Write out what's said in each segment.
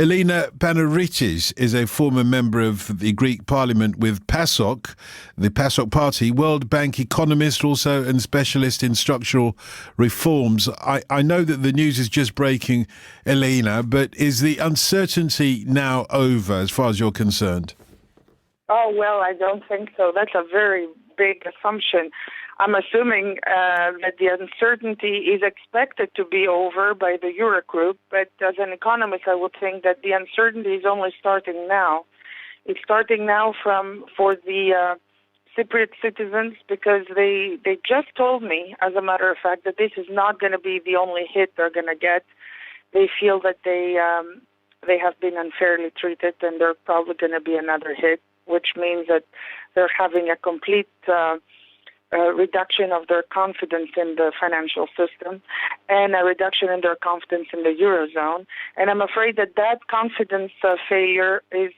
Elena Panaritis is a former member of the Greek Parliament with PASOK, the PASOK Party, World Bank economist also and specialist in structural reforms. I know that the news is just breaking, Elena, but is the uncertainty now over as far as you're concerned? Oh, well, I don't think so. That's a very big assumption. I'm assuming that the uncertainty is expected to be over by the Eurogroup, but as an economist, I would think that the uncertainty is only starting now. It's starting now for the Cypriot citizens because they just told me, as a matter of fact, that this is not going to be the only hit they're going to get. They feel that they have been unfairly treated, and there's probably going to be another hit, which means that they're having a complete reduction of their confidence in the financial system and a reduction in their confidence in the Eurozone. And I'm afraid that confidence failure is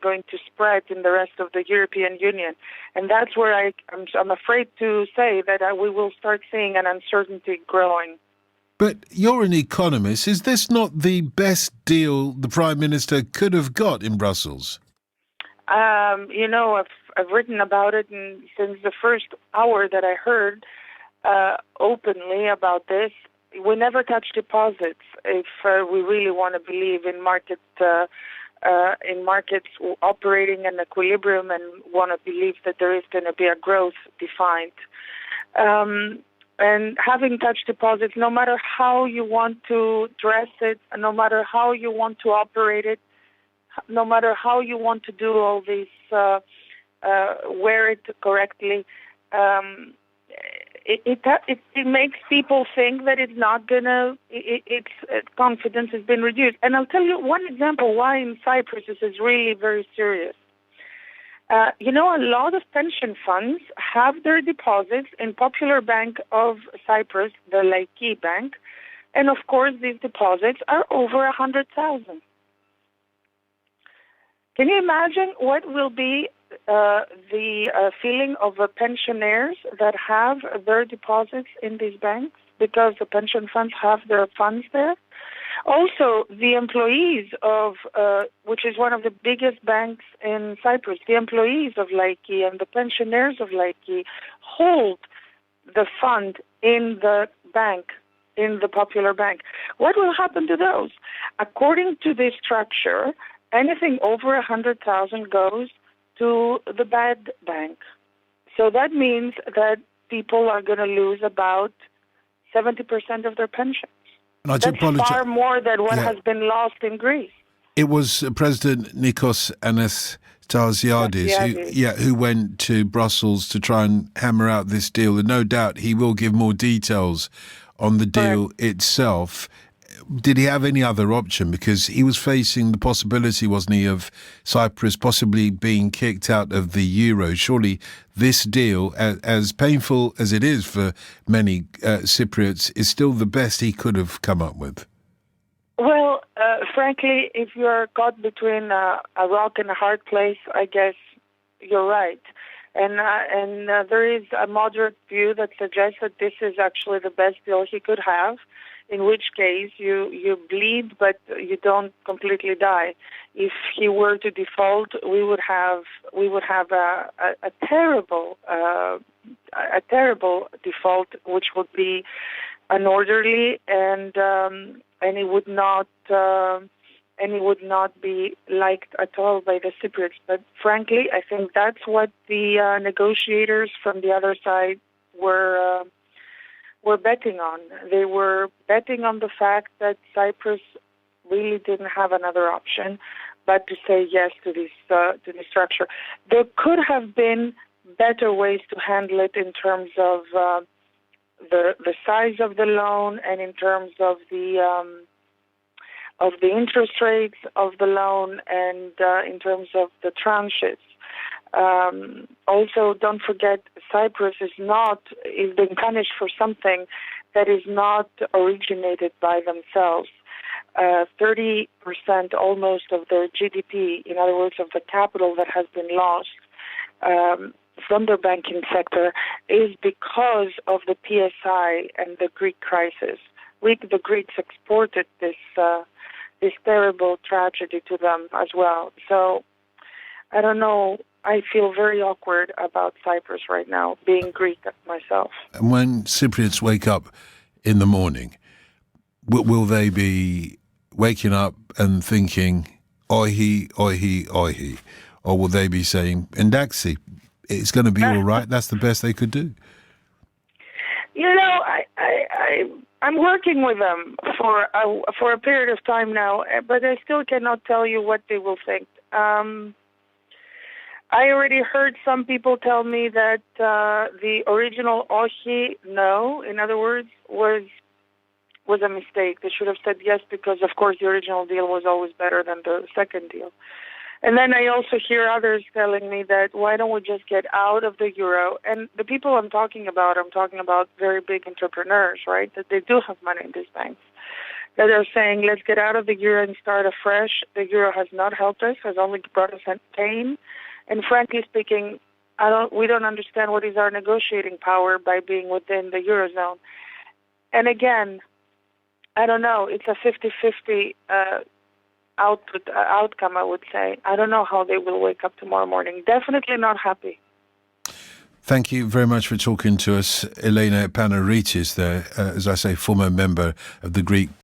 going to spread in the rest of the European Union. And that's where I'm afraid to say that we will start seeing an uncertainty growing. But you're an economist. Is this not the best deal the Prime Minister could have got in Brussels? I've written about it since the first hour that I heard openly about this. We never touch deposits if we really want to believe in markets operating in equilibrium and want to believe that there is going to be a growth defined. And having touched deposits, no matter how you want to dress it, no matter how you want to operate it, no matter how you want to do all these, wear it correctly, it makes people think that it's not gonna. Its confidence has been reduced. And I'll tell you one example why in Cyprus this is really very serious. A lot of pension funds have their deposits in Popular Bank of Cyprus, the Laiki Bank, and of course these deposits are over 100,000. Can you imagine what will be the feeling of pensioners that have their deposits in these banks because the pension funds have their funds there? Also, the employees of, which is one of the biggest banks in Cyprus, the employees of Laiki and the pensioners of Laiki hold the fund in the bank, in the Popular Bank. What will happen to those? According to this structure, anything over 100,000 goes to the bad bank. So that means that people are going to lose about 70% of their pensions. That's far more than what has been lost in Greece. It was President Nikos Anastasiadis who went to Brussels to try and hammer out this deal. And no doubt he will give more details on the deal itself. Did he have any other option? Because he was facing the possibility, wasn't he, of Cyprus possibly being kicked out of the euro. Surely this deal, as painful as it is for many Cypriots, is still the best he could have come up with. Well, frankly, if you're caught between a rock and a hard place, I guess you're right. And there is a moderate view that suggests that this is actually the best deal he could have, in which case you bleed, but you don't completely die. If he were to default, we would have a terrible default, which would be unorderly, and it would not be liked at all by the Cypriots. But frankly, I think that's what the negotiators from the other side were betting on. They were betting on the fact that Cyprus really didn't have another option but to say yes to this structure. There could have been better ways to handle it in terms of the size of the loan and in terms of the interest rates of the loan and in terms of the tranches. Also, don't forget, Cyprus is being punished for something that is not originated by themselves. 30% almost of their GDP, in other words, of the capital that has been lost from their banking sector, is because of the PSI and the Greek crisis. The Greeks exported this this terrible tragedy to them as well. So I don't know. I feel very awkward about Cyprus right now, being Greek myself. And when Cypriots wake up in the morning, will they be waking up and thinking, oihi, oihi, oihi? Or will they be saying, Ndaxi, it's going to be all right, that's the best they could do? You know, I'm working with them for a period of time now, but I still cannot tell you what they will think. I already heard some people tell me that the original ohi, no, in other words, was a mistake. They should have said yes because, of course, the original deal was always better than the second deal. And then I also hear others telling me that why don't we just get out of the euro? And the people I'm talking about very big entrepreneurs, right, that they do have money in these banks, that are saying, let's get out of the euro and start afresh. The euro has not helped us, has only brought us pain. And frankly speaking, we don't understand what is our negotiating power by being within the Eurozone. And I don't know, it's a 50-50 outcome, I would say. I don't know how they will wake up tomorrow morning. Definitely not happy. Thank you very much for talking to us, Elena Panaritis, there, as I say, former member of the Greek